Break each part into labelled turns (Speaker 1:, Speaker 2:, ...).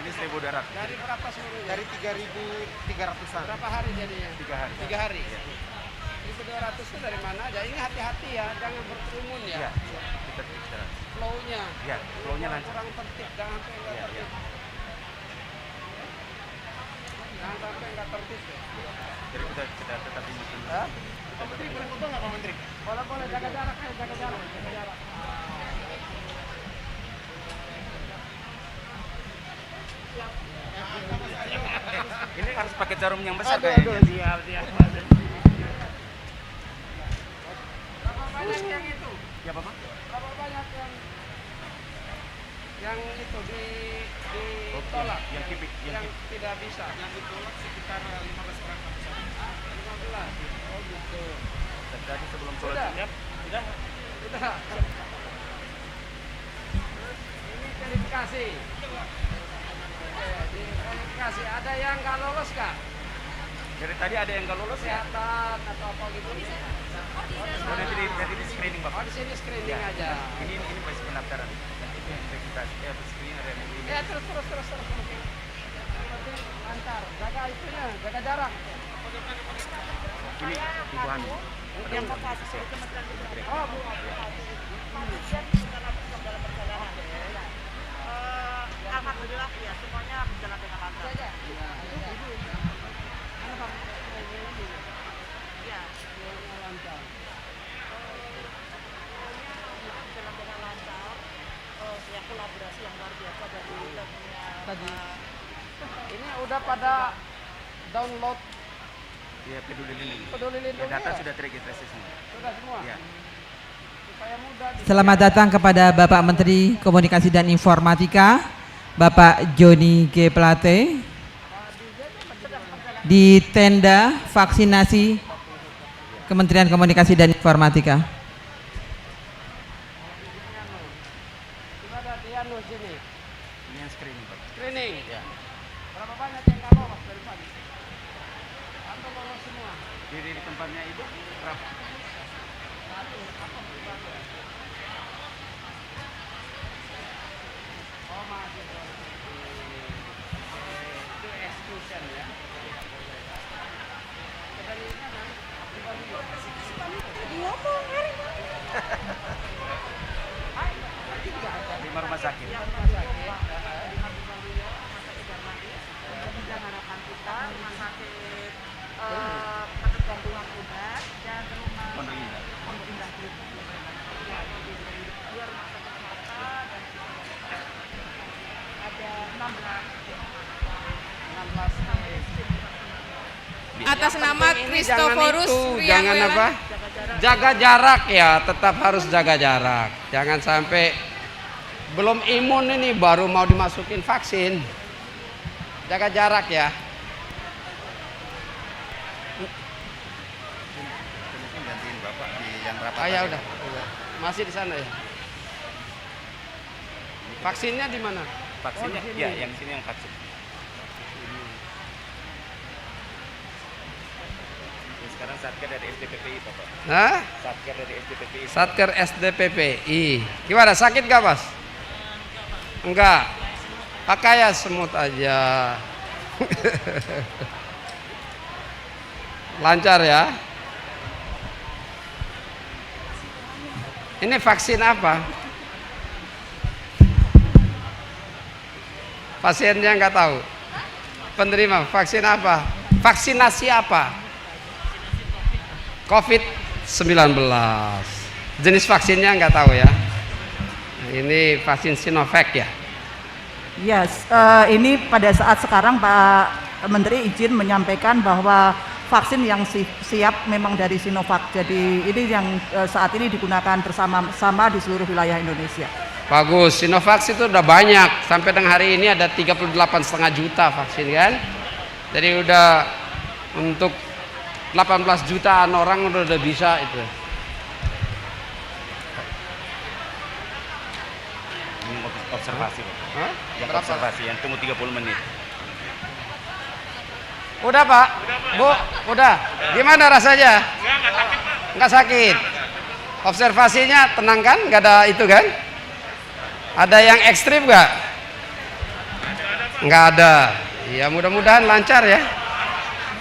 Speaker 1: Ini 1.200.
Speaker 2: Dari berapa seluruhnya?
Speaker 1: Dari 3.300-an.
Speaker 2: Berapa hari jadinya?
Speaker 1: 3 hari.
Speaker 2: 3 hari. 1.200 itu dari mana aja? Ini hati-hati ya, jangan berkerumun ya.
Speaker 1: Iya. Kita.
Speaker 2: Flow-nya.
Speaker 1: Iya, flow-nya lancar.
Speaker 2: Kurang tertib, jangan sampai nggak
Speaker 1: Iya,
Speaker 2: tertib. Jangan sampai nggak tertib ya.
Speaker 1: Jadi kita tetap ingatkan.
Speaker 2: Hah?
Speaker 1: Pak Menteri boleh foto nggak Pak Menteri?
Speaker 2: Boleh, jaga jarak, jaga jarak.
Speaker 1: Ini harus pakai jarum yang besar
Speaker 2: Aduh,
Speaker 1: kayaknya.
Speaker 2: siap. Berapa banyak yang itu?
Speaker 1: Ya Bapak?
Speaker 2: Berapa banyak yang itu ditolak?
Speaker 1: Yang kipik,
Speaker 2: yang tidak bisa. Yang ditolak sekitar 15 orang. 15. Oh gitu.
Speaker 1: Tadi sebelum sholat.
Speaker 2: Sudah?
Speaker 1: Ya, sudah.
Speaker 2: Sudah. Ini verifikasi. Oke, verifikasi. Ada yang nggak lolos nggak?
Speaker 1: Dari tadi ada yang nggak lolos ya?
Speaker 2: Kesehatan atau apa gitu?
Speaker 1: Oh, nanti di screening Bapak.
Speaker 2: Oh, di sini screening
Speaker 1: Ya,
Speaker 2: aja.
Speaker 1: Ini base pendaftaran. Verifikasi. Screening ada yang ini.
Speaker 2: Ya terus. Yang penting lancar. Jaga itunya, jaga jarak.
Speaker 1: Ini Ibu Hani.
Speaker 3: Yang Bekasi itu Kementerian Perdagangan.
Speaker 2: Oh, Bu.
Speaker 3: Kemudian dalam perjalanan. Alhamdulillah ya semuanya berjalan dengan lancar. Ya.
Speaker 2: Lancar.
Speaker 3: Berjalan dengan lancar. Ya kolaborasi yang luar biasa dari
Speaker 2: Tadi. Ini udah pada download
Speaker 1: Ya, peduli lindungi.
Speaker 2: Peduli Lindungi.
Speaker 1: Ya, data
Speaker 2: Ya?
Speaker 1: sudah teregistrasi semua.
Speaker 2: Sudah semua.
Speaker 1: Ya.
Speaker 2: Supaya mudah.
Speaker 4: Selamat datang kepada Bapak Menteri Komunikasi dan Informatika, Bapak Joni G. Plate, di tenda vaksinasi Kementerian Komunikasi dan Informatika.
Speaker 2: Sudah ada di anu sini.
Speaker 1: Ini yang screening Pak.
Speaker 2: Screening.
Speaker 1: Ya.
Speaker 2: Berapa banyak yang nggak lolos dari pagi? Atau lolos semua?
Speaker 1: Di tempatnya Ibu berapa?
Speaker 2: Oh masih itu exclusion ya. Dari mana? Di Bali.
Speaker 1: Di rumah sakit.
Speaker 3: Kemudian harapan kita rumah sakit Penerbangan Udat dan rumah
Speaker 1: Pondok Indah.
Speaker 3: Pondok Indah Group. Ya, dua rumah sakit swasta dan ada 16
Speaker 5: Atas nama Kristoforus
Speaker 2: jangan apa? Jaga jarak ya, tetap harus jaga jarak. Jangan sampai belum imun ini baru mau dimasukin vaksin. Jaga jarak ya.
Speaker 1: Mungkin gantiin Bapak di yang rapat.
Speaker 2: Ah ya
Speaker 1: tadi.
Speaker 2: udah. Masih di sana ya. Vaksinnya di mana?
Speaker 1: Vaksinnya?
Speaker 2: Oh, di sini.
Speaker 1: Ya, yang sini yang vaksin. Ini sekarang Satker dari SDPPI Bapak.
Speaker 2: Hah?
Speaker 1: Satker dari SDPPI.
Speaker 2: Satker SDPPI. Gimana? Sakit gak, Mas? Enggak. Kayak semut aja. Lancar ya. Ini vaksin apa? Pasiennya nggak tahu. Penerima vaksin apa? Vaksinasi apa? COVID-19. Jenis vaksinnya nggak tahu ya. Ini vaksin Sinovac ya.
Speaker 3: Yes, ini pada saat sekarang Pak Menteri izin menyampaikan bahwa vaksin yang siap memang dari Sinovac. Jadi ini yang saat ini digunakan bersama-sama di seluruh wilayah Indonesia.
Speaker 2: Bagus, Sinovac itu udah banyak. Sampai dengan hari ini ada 38,5 juta vaksin kan. Jadi udah untuk 18 jutaan orang udah bisa itu.
Speaker 1: Ini observasi Pak.
Speaker 2: Hah?
Speaker 1: Yang
Speaker 2: Berapa?
Speaker 1: observasi yang tunggu 30 menit.
Speaker 2: Udah Pak? Bu, udah. Gimana rasanya? Nggak sakit. Observasinya tenang kan? Nggak ada itu kan? Ada yang ekstrim nggak? Nggak ada. Ya mudah-mudahan lancar ya.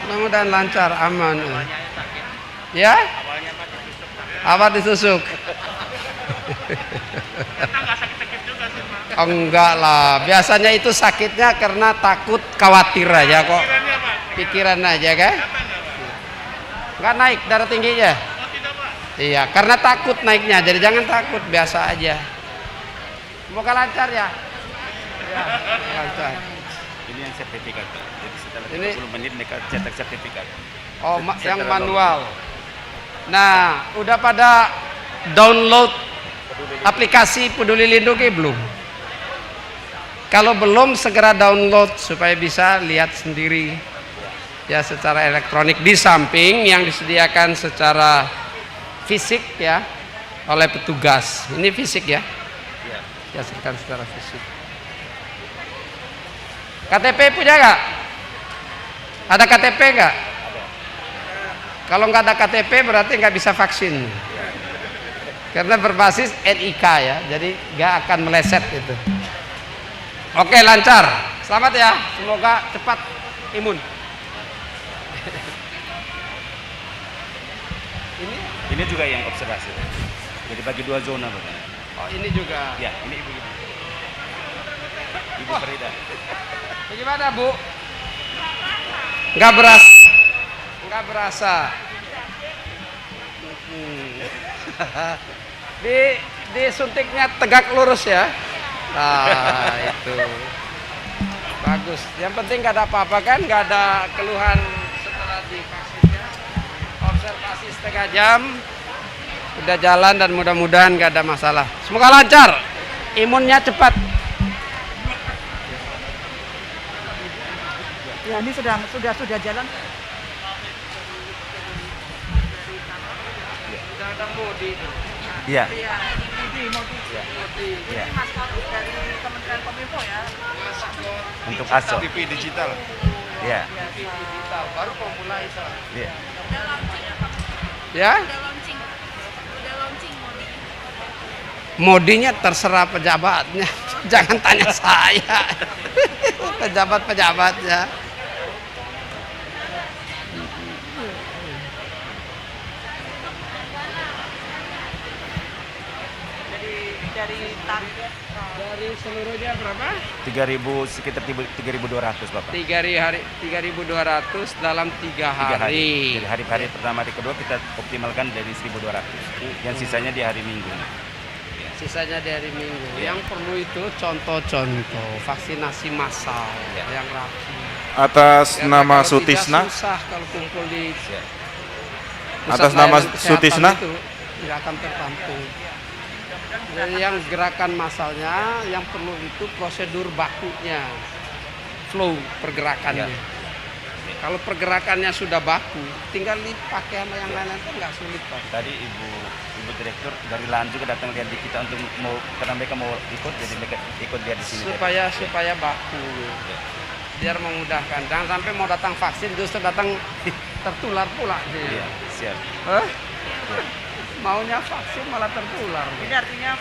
Speaker 2: Mudah-mudahan lancar, aman. Ya? Apa ditusuk? Oh, enggak lah. Biasanya itu sakitnya karena takut, khawatir aja kok. Pikiran aja kan? Enggak naik darah tingginya. Iya, karena takut naiknya. Jadi jangan takut, biasa aja. Semoga lancar ya. Ya, lancar.
Speaker 6: Ini yang sertifikat. Jadi setelah
Speaker 2: Ini
Speaker 6: 30 menit mereka cetak sertifikat.
Speaker 2: oh, yang manual. Nah, udah pada download aplikasi Peduli Lindungi belum? Kalau belum, segera download supaya bisa lihat sendiri ya secara elektronik, di samping yang disediakan secara fisik ya oleh petugas. Ini fisik ya, dihasilkan secara fisik. KTP punya nggak? Ada KTP nggak? Kalau nggak ada KTP berarti nggak bisa vaksin, karena berbasis NIK ya, jadi nggak akan meleset itu. Oke, lancar, selamat ya, semoga cepat imun.
Speaker 6: Ini juga yang observasi. Jadi bagi 2 zona, Bapak.
Speaker 2: Oh, ini juga.
Speaker 6: Ya, ini ibu. Ibu Farida.
Speaker 2: Bagaimana Bu? Nggak berasa. Nggak berasa. Disuntiknya tegak lurus ya. Nah itu bagus. Yang penting nggak ada apa-apa kan, nggak ada keluhan setelah divaksinnya. Observasi setengah jam, udah jalan dan mudah-mudahan nggak ada masalah. Semoga lancar, imunnya cepat.
Speaker 3: Ya, ini sudah jalan.
Speaker 2: Sudah ada Modi.
Speaker 6: Iya.
Speaker 3: Modi.
Speaker 6: Iya.
Speaker 3: Mas Faruk dari Kementerian Kominfo ya.
Speaker 6: Untuk ASO.
Speaker 1: TV digital.
Speaker 6: Iya.
Speaker 2: Digital baru mau mulai so.
Speaker 6: Iya.
Speaker 2: Ya?
Speaker 5: Udah launching Modi.
Speaker 2: Modinya terserah pejabatnya. Jangan tanya saya. Pejabat-pejabatnya. Dari seluruhnya berapa?
Speaker 6: 3.000, sekitar 3.200, Bapak.
Speaker 2: 3.200 dalam 3 hari.
Speaker 6: Jadi hari pertama, hari kedua kita optimalkan dari 1.200. Yang sisanya di hari Minggu.
Speaker 2: Sisanya dari Minggu. Yang perlu itu contoh-contoh vaksinasi massal yang rapi.
Speaker 7: Atas
Speaker 2: Karena
Speaker 7: nama
Speaker 2: kalau
Speaker 7: Sutisna,
Speaker 2: tidak susah kalau kumpul di
Speaker 7: atas
Speaker 2: pusat
Speaker 7: nama
Speaker 2: layanan kesehatan
Speaker 7: Sutisna,
Speaker 2: itu tidak akan tertampung. Jadi yang gerakan massalnya yang perlu itu prosedur bakunya, flow pergerakannya. Kalau pergerakannya sudah baku, tinggal dipakai sama yang lain-lain kan nggak sulit Pak.
Speaker 6: Tadi Ibu Direktur dari LAN juga datang lihat di kita untuk mau, karena mereka mau ikut, jadi mereka ikut lihat di sini.
Speaker 2: Supaya baku, biar memudahkan. Jangan sampai mau datang vaksin justru datang tertular pula.
Speaker 6: Iya, siap.
Speaker 2: Hah? Maunya vaksin malah tertular.
Speaker 3: Ini artinya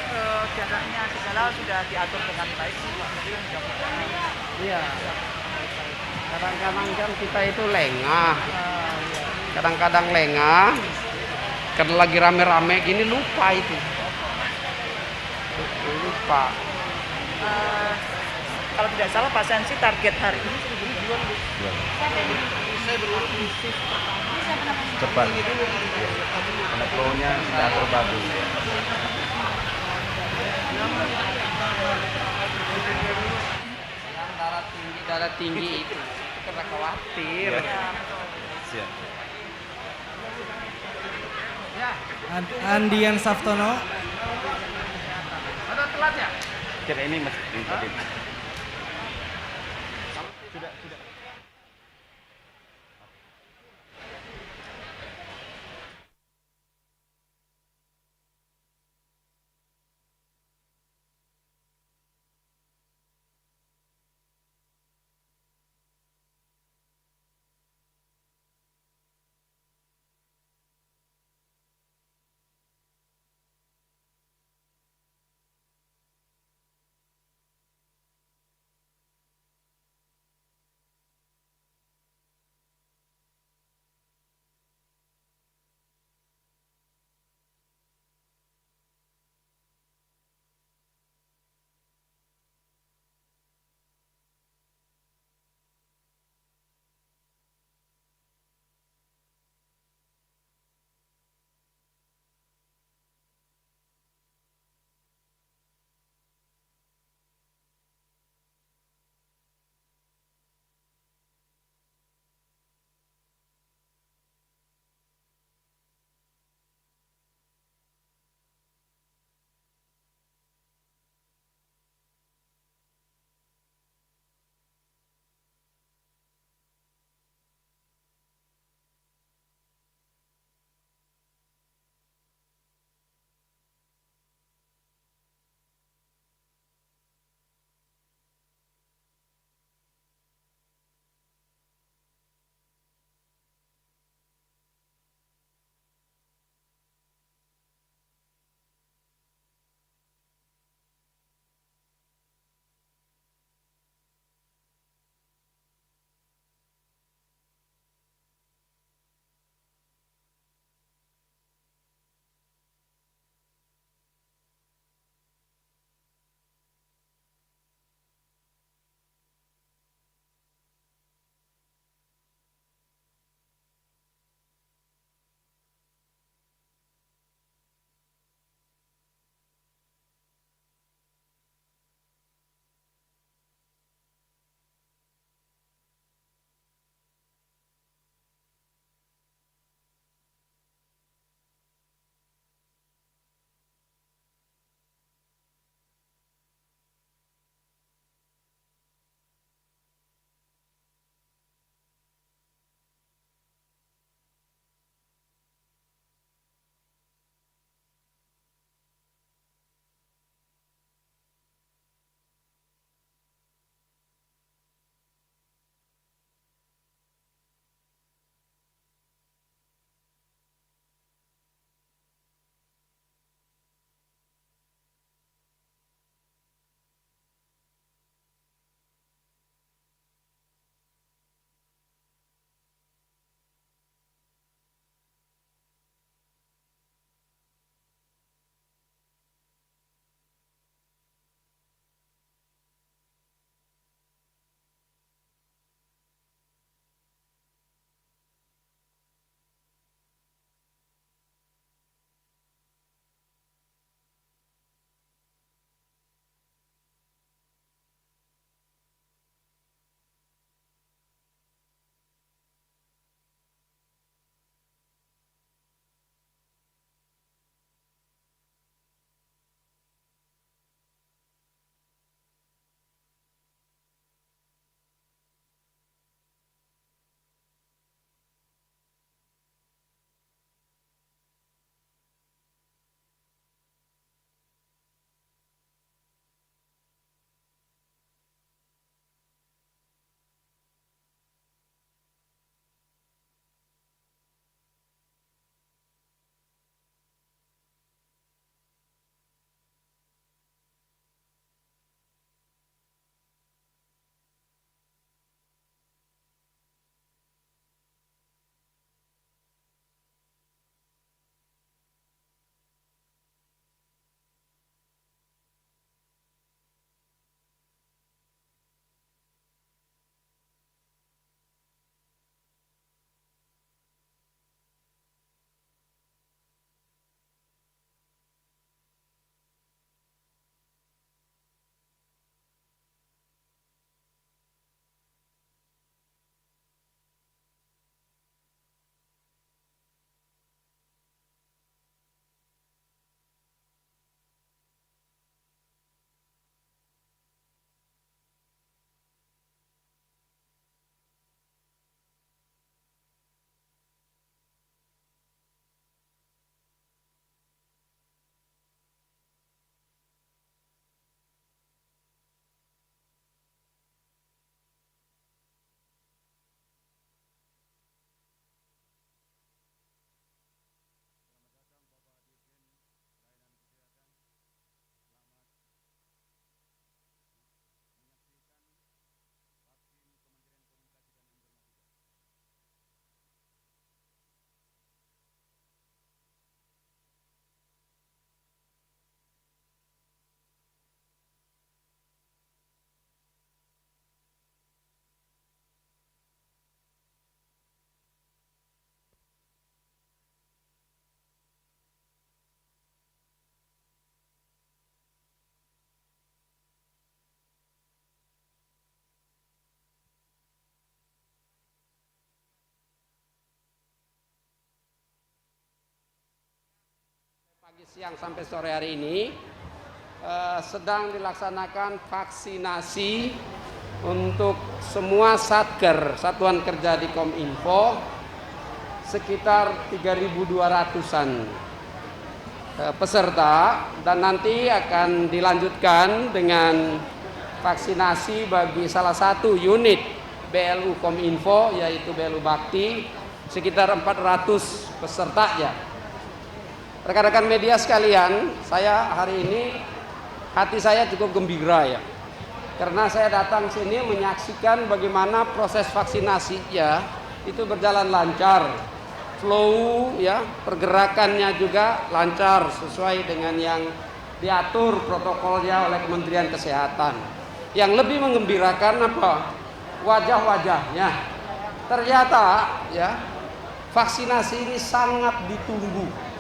Speaker 3: jaraknya segala sudah diatur dengan baik sih Pak.
Speaker 2: Iya. Kadang-kadang kan kita itu lengah. Kadang-kadang lengah. Karena lagi rame-rame gini lupa itu. Lupa.
Speaker 3: Kalau tidak salah Pak Sensi target hari ini sudah jual.
Speaker 6: Cepat. Karena flow-nya sudah bagus.
Speaker 2: Yang darah tinggi itu karena khawatir.
Speaker 6: Siap.
Speaker 2: Ya,
Speaker 8: Andian Saftono.
Speaker 2: ada telat ya?
Speaker 6: Kira ini masih
Speaker 2: Siang sampai sore hari ini sedang dilaksanakan vaksinasi untuk semua satker, satuan kerja di Kominfo, sekitar 3.200-an peserta, dan nanti akan dilanjutkan dengan vaksinasi bagi salah satu unit BLU Kominfo, yaitu BLU Bakti, sekitar 400 peserta ya. Rekan-rekan media sekalian, saya hari ini hati saya cukup gembira ya, karena saya datang sini menyaksikan bagaimana proses vaksinasi ya itu berjalan lancar, flow ya, pergerakannya juga lancar sesuai dengan yang diatur protokolnya oleh Kementerian Kesehatan. Yang lebih menggembirakan apa? Wajah-wajahnya. Ternyata ya, vaksinasi ini sangat ditunggu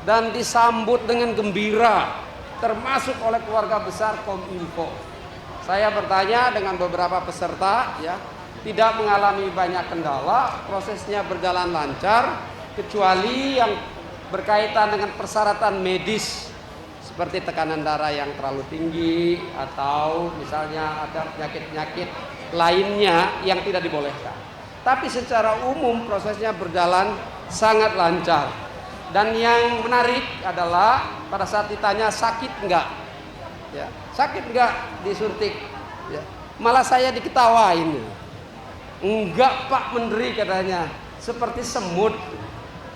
Speaker 2: dan disambut dengan gembira, termasuk oleh keluarga besar Kominfo. Saya bertanya dengan beberapa peserta, ya, tidak mengalami banyak kendala, prosesnya berjalan lancar, kecuali yang berkaitan dengan persyaratan medis, seperti tekanan darah yang terlalu tinggi, atau misalnya ada penyakit-penyakit lainnya yang tidak dibolehkan. Tapi secara umum prosesnya berjalan sangat lancar. Dan yang menarik adalah pada saat ditanya sakit enggak, ya, sakit enggak disuntik, ya, malah saya diketawain. Enggak Pak Menteri katanya, seperti semut,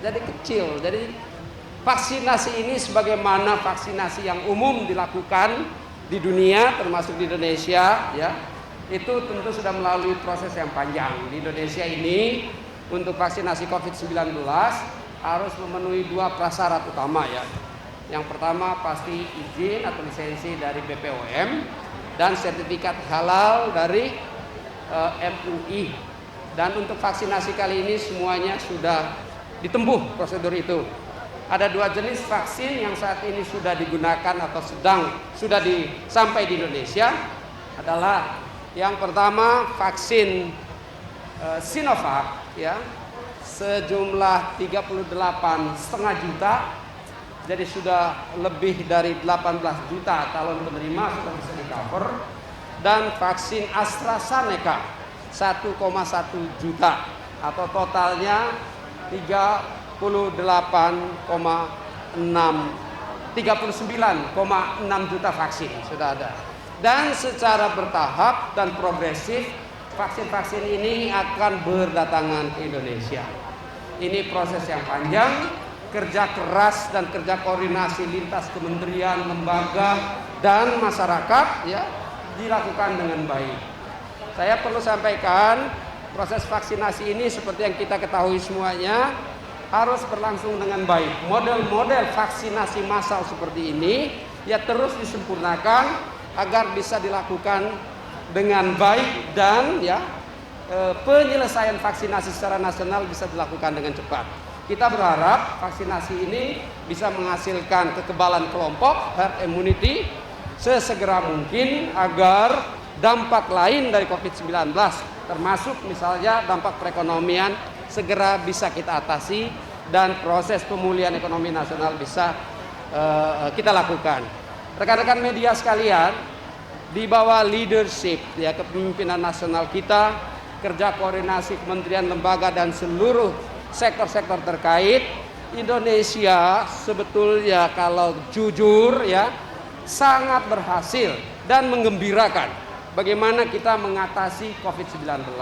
Speaker 2: jadi kecil. Jadi vaksinasi ini sebagaimana vaksinasi yang umum dilakukan di dunia, termasuk di Indonesia, ya, itu tentu sudah melalui proses yang panjang. Di Indonesia ini untuk vaksinasi COVID-19 harus memenuhi dua prasyarat utama ya. Yang pertama pasti izin atau lisensi dari BPOM dan sertifikat halal dari MUI. Dan untuk vaksinasi kali ini semuanya sudah ditempuh prosedur itu. Ada dua jenis vaksin yang saat ini sudah digunakan atau sudah sampai di Indonesia. Adalah yang pertama vaksin Sinovac ya, sejumlah 38,5 juta, jadi sudah lebih dari 18 juta calon penerima sudah bisa di cover. Dan vaksin AstraZeneca 1,1 juta, atau totalnya 39,6 juta vaksin sudah ada. Dan secara bertahap dan progresif vaksin-vaksin ini akan berdatangan ke Indonesia. Ini proses yang panjang, kerja keras dan kerja koordinasi lintas kementerian, lembaga, dan masyarakat ya dilakukan dengan baik. Saya perlu sampaikan, proses vaksinasi ini seperti yang kita ketahui semuanya harus berlangsung dengan baik. Model-model vaksinasi massal seperti ini ya terus disempurnakan agar bisa dilakukan dengan baik, dan ya penyelesaian vaksinasi secara nasional bisa dilakukan dengan cepat. Kita berharap vaksinasi ini bisa menghasilkan kekebalan kelompok, herd immunity, sesegera mungkin agar dampak lain dari COVID-19, termasuk misalnya dampak perekonomian, segera bisa kita atasi dan proses pemulihan ekonomi nasional bisa kita lakukan. Rekan-rekan media sekalian, di bawah leadership ya kepemimpinan nasional kita, kerja koordinasi kementerian, lembaga, dan seluruh sektor-sektor terkait, Indonesia sebetulnya kalau jujur ya sangat berhasil dan menggembirakan bagaimana kita mengatasi COVID-19.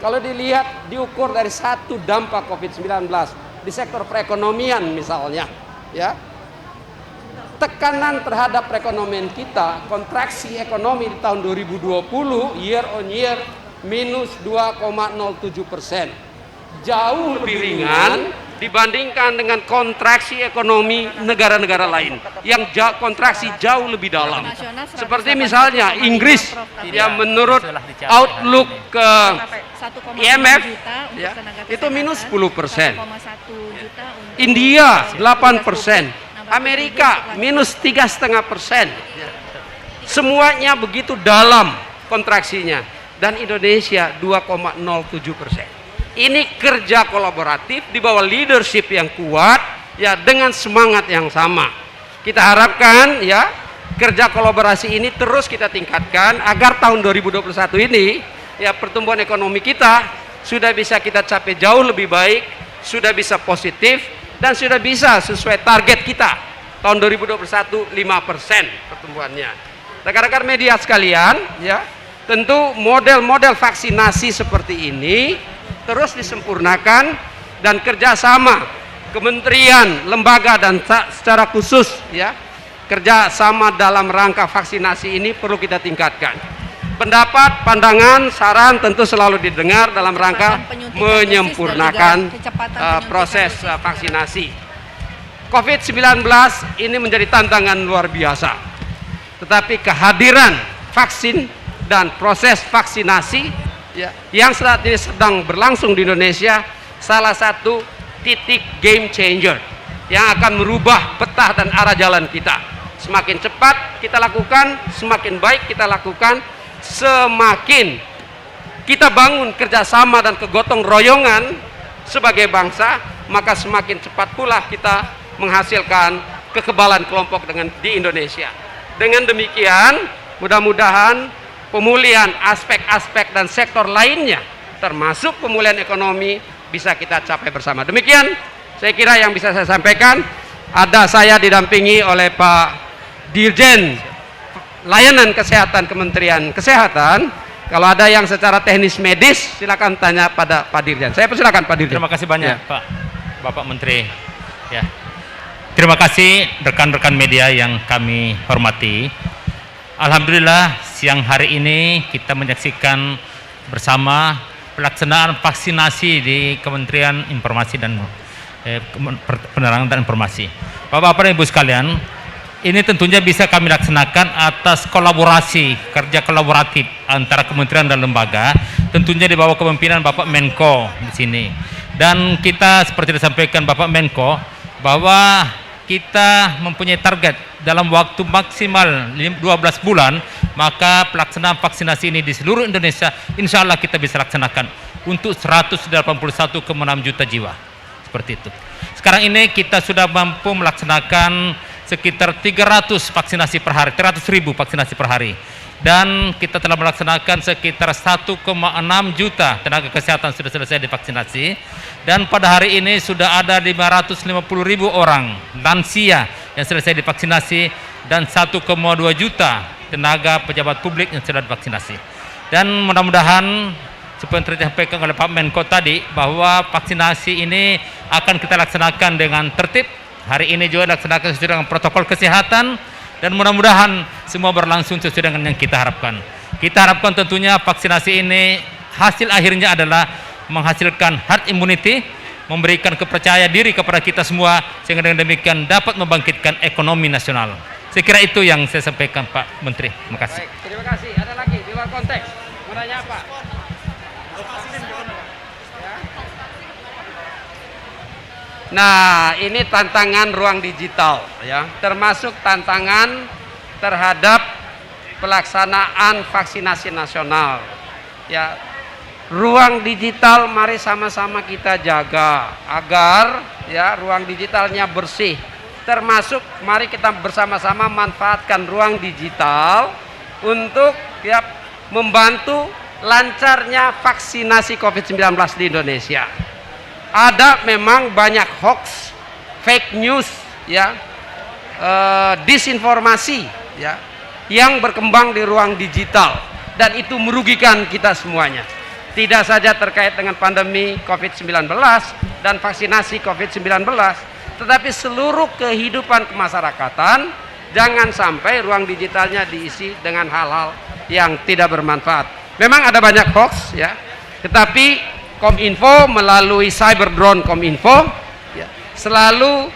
Speaker 2: Kalau dilihat, diukur dari satu dampak COVID-19 di sektor perekonomian misalnya ya, tekanan terhadap perekonomian kita, kontraksi ekonomi di tahun 2020 year on year minus 2,07%, jauh lebih ringan dibandingkan dengan kontraksi ekonomi negara-negara lain yang kontraksi jauh lebih dalam. Seperti misalnya Inggris yang menurut outlook ke IMF ya, itu minus 10%, India 8%, Amerika minus 3,5%. Semuanya begitu dalam kontraksinya, dan Indonesia 2,07%. Ini kerja kolaboratif di bawah leadership yang kuat ya dengan semangat yang sama. Kita harapkan ya kerja kolaborasi ini terus kita tingkatkan agar tahun 2021 ini ya pertumbuhan ekonomi kita sudah bisa kita capai jauh lebih baik, sudah bisa positif, dan sudah bisa sesuai target kita tahun 2021 5% pertumbuhannya. Rekan-rekan media sekalian, ya tentu model-model vaksinasi seperti ini terus disempurnakan dan kerjasama kementerian, lembaga, dan secara khusus ya kerjasama dalam rangka vaksinasi ini perlu kita tingkatkan. Pendapat, pandangan, saran tentu selalu didengar dalam rangka menyempurnakan proses vaksinasi. COVID-19 ini menjadi tantangan luar biasa, tetapi kehadiran vaksin dan proses vaksinasi ya, yang saat ini sedang berlangsung di Indonesia salah satu titik game changer yang akan merubah peta dan arah jalan kita. Semakin cepat kita lakukan, semakin baik kita lakukan, semakin kita bangun kerjasama dan kegotong royongan sebagai bangsa, maka semakin cepat pula kita menghasilkan kekebalan kelompok di Indonesia. Dengan demikian, mudah-mudahan pemulihan aspek-aspek dan sektor lainnya, termasuk pemulihan ekonomi, bisa kita capai bersama. Demikian saya kira yang bisa saya sampaikan. Ada saya didampingi oleh Pak Dirjen Layanan Kesehatan Kementerian Kesehatan. Kalau ada yang secara teknis medis silakan tanya pada Pak Dirjen. Saya persilakan Pak Dirjen.
Speaker 9: Terima kasih banyak
Speaker 2: ya.
Speaker 9: Pak Bapak Menteri. Ya. Terima kasih rekan-rekan media yang kami hormati. Alhamdulillah siang hari ini kita menyaksikan bersama pelaksanaan vaksinasi di Kementerian Informasi dan Penerangan dan Informasi. Bapak-bapak dan Ibu sekalian, ini tentunya bisa kami laksanakan atas kolaborasi, kerja kolaboratif antara kementerian dan lembaga, tentunya di bawah kepemimpinan Bapak Menko di sini. Dan kita seperti disampaikan Bapak Menko bahwa kita mempunyai target dalam waktu maksimal 12 bulan, maka pelaksanaan vaksinasi ini di seluruh Indonesia insya Allah kita bisa laksanakan untuk 181,6 juta jiwa. Seperti itu. Sekarang ini kita sudah mampu melaksanakan sekitar 300 vaksinasi per hari, 300.000 vaksinasi per hari. Dan kita telah melaksanakan sekitar 1,6 juta tenaga kesehatan sudah selesai divaksinasi. Dan pada hari ini sudah ada 550.000 orang lansia yang selesai divaksinasi dan 1,2 juta tenaga pejabat publik yang sudah divaksinasi. Dan mudah-mudahan seperti yang disampaikan oleh Pak Menko tadi bahwa vaksinasi ini akan kita laksanakan dengan tertib. Hari ini juga dilaksanakan sesuai dengan protokol kesehatan dan mudah-mudahan semua berlangsung sesuai dengan yang kita harapkan. Kita harapkan tentunya vaksinasi ini hasil akhirnya adalah menghasilkan herd immunity, memberikan kepercayaan diri kepada kita semua sehingga dengan demikian dapat membangkitkan ekonomi nasional. Saya kira itu yang saya sampaikan Pak Menteri. Terima kasih.
Speaker 2: Baik, terima kasih. Ada lagi di luar konteks. Mau nanya apa? Nah, ini tantangan ruang digital ya, termasuk tantangan terhadap pelaksanaan vaksinasi nasional. Ya, ruang digital mari sama-sama kita jaga agar ya ruang digitalnya bersih. Termasuk mari kita bersama-sama manfaatkan ruang digital untuk ya membantu lancarnya vaksinasi COVID-19 di Indonesia. Ada memang banyak hoax, fake news, ya, disinformasi, ya, yang berkembang di ruang digital dan itu merugikan kita semuanya. Tidak saja terkait dengan pandemi COVID-19 dan vaksinasi COVID-19, tetapi seluruh kehidupan kemasyarakatan. Jangan sampai ruang digitalnya diisi dengan hal-hal yang tidak bermanfaat. Memang ada banyak hoax, ya, tetapi Kominfo melalui cyber drone Kominfo ya, selalu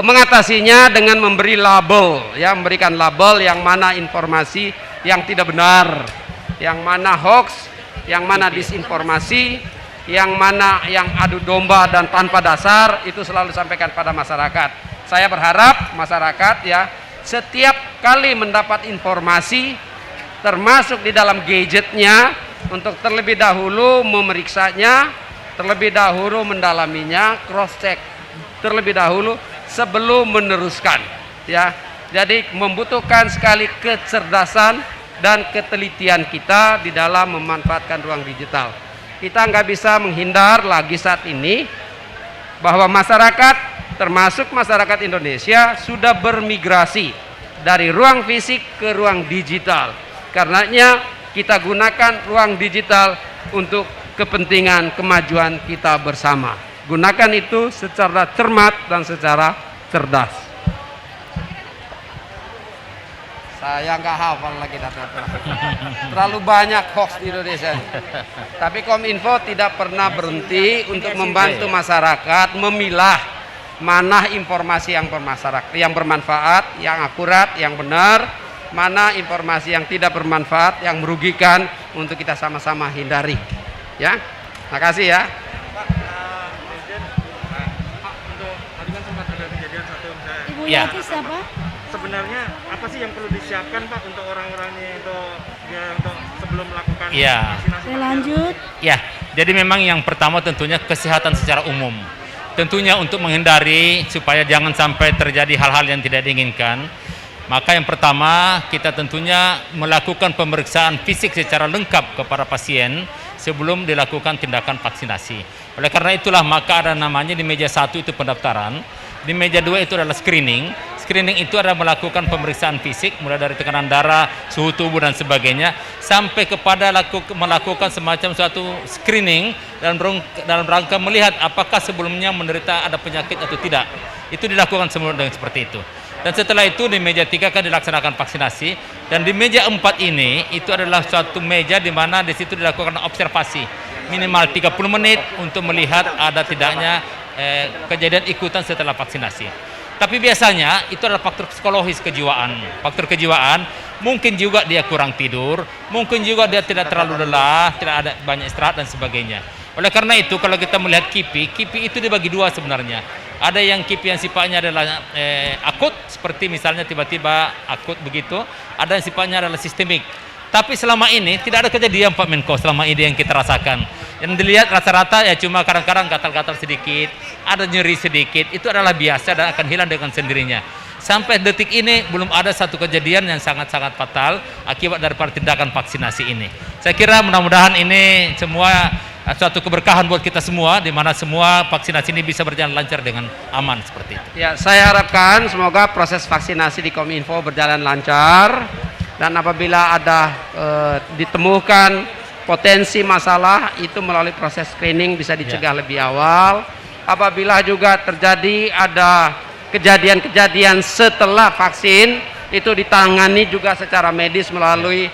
Speaker 2: mengatasinya dengan memberi label, ya, memberikan label yang mana informasi yang tidak benar, yang mana hoax, yang mana disinformasi, yang mana yang adu domba dan tanpa dasar, itu selalu disampaikan pada masyarakat. Saya berharap masyarakat ya setiap kali mendapat informasi termasuk di dalam gadgetnya untuk terlebih dahulu memeriksanya, terlebih dahulu mendalaminya, cross check terlebih dahulu sebelum meneruskan, ya. Jadi membutuhkan sekali kecerdasan dan ketelitian kita di dalam memanfaatkan ruang digital. Kita nggak bisa menghindar lagi saat ini bahwa masyarakat, termasuk masyarakat Indonesia, sudah bermigrasi dari ruang fisik ke ruang digital. Karenanya kita gunakan ruang digital untuk kepentingan kemajuan kita bersama. Gunakan itu secara cermat dan secara cerdas. Saya nggak hafal lagi data. Terlalu banyak hoax di Indonesia. Tapi Kominfo tidak pernah berhenti untuk membantu masyarakat memilah mana informasi yang bermanfaat, yang akurat, yang benar, mana informasi yang tidak bermanfaat, yang merugikan, untuk kita sama-sama hindari. Ya, makasih ya.
Speaker 1: Pak, untuk tadi kan sempat ada kejadian satu misalnya.
Speaker 5: Ibu
Speaker 9: Ya.
Speaker 5: Yati siapa?
Speaker 1: Sebenarnya apa sih yang perlu disiapkan Pak untuk orang-orangnya untuk sebelum melakukan
Speaker 9: Iya.
Speaker 1: vaksinasi?
Speaker 5: Oke, lanjut.
Speaker 9: Ya, jadi memang yang pertama tentunya kesehatan secara umum. Tentunya untuk menghindari supaya jangan sampai terjadi hal-hal yang tidak diinginkan, maka yang pertama kita tentunya melakukan pemeriksaan fisik secara lengkap kepada pasien sebelum dilakukan tindakan vaksinasi. Oleh karena itulah maka ada namanya di meja 1 itu pendaftaran, di meja 2 itu adalah screening. Screening itu adalah melakukan pemeriksaan fisik mulai dari tekanan darah, suhu tubuh dan sebagainya, sampai kepada melakukan semacam suatu screening dalam rangka melihat apakah sebelumnya menderita ada penyakit atau tidak. Itu dilakukan semua dengan seperti itu. Dan setelah itu di meja 3 akan dilaksanakan vaksinasi, dan di meja 4 ini itu adalah suatu meja di mana di situ dilakukan observasi minimal 30 menit untuk melihat ada tidaknya kejadian ikutan setelah vaksinasi. Tapi biasanya itu adalah faktor psikologis kejiwaan. Faktor kejiwaan, mungkin juga dia kurang tidur, mungkin juga dia tidak terlalu lelah, tidak ada banyak istirahat dan sebagainya. Oleh karena itu kalau kita melihat KIPI itu dibagi dua sebenarnya. Ada yang KIPI yang sifatnya adalah akut, seperti misalnya tiba-tiba akut begitu. Ada yang sifatnya adalah sistemik. Tapi selama ini tidak ada kejadian Pak Menko selama ini yang kita rasakan. Yang dilihat rata-rata ya cuma kadang-kadang gatal-gatal sedikit, ada nyeri sedikit, itu adalah biasa dan akan hilang dengan sendirinya. Sampai detik ini belum ada satu kejadian yang sangat-sangat fatal akibat dari tindakan vaksinasi ini. Saya kira mudah-mudahan ini semua suatu keberkahan buat kita semua, di mana semua vaksinasi ini bisa berjalan lancar dengan aman seperti itu.
Speaker 2: Ya, saya harapkan semoga proses vaksinasi di Kominfo berjalan lancar, dan apabila ada ditemukan potensi masalah itu melalui proses screening bisa dicegah lebih awal. Apabila juga terjadi ada kejadian-kejadian setelah vaksin, itu ditangani juga secara medis melalui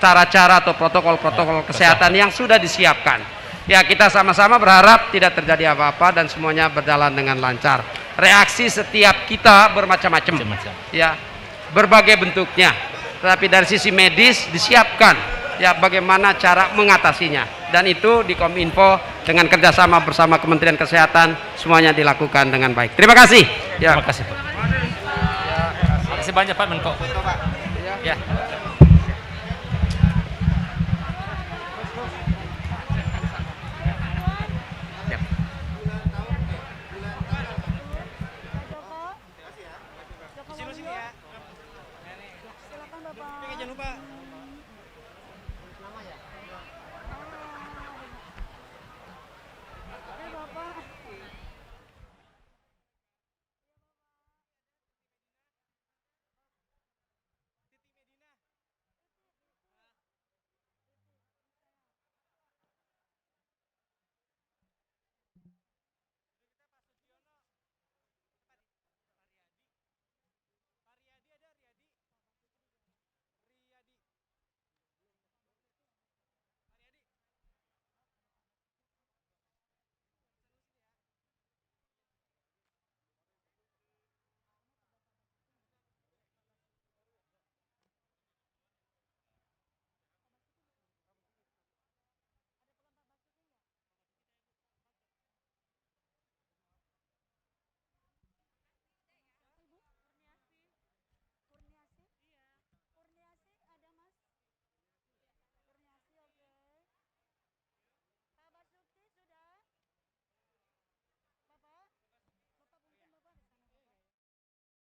Speaker 2: cara-cara atau protokol-protokol kesehatan yang sudah disiapkan. Ya, kita sama-sama berharap tidak terjadi apa-apa dan semuanya berjalan dengan lancar. Reaksi setiap kita bermacam-macam, ya, berbagai bentuknya. Tetapi dari sisi medis disiapkan, ya, bagaimana cara mengatasinya. Dan itu di Kominfo dengan kerjasama bersama Kementerian Kesehatan semuanya dilakukan dengan baik. Terima kasih. Ya.
Speaker 9: Terima kasih Pak. Terima kasih banyak Pak Menko. Ya.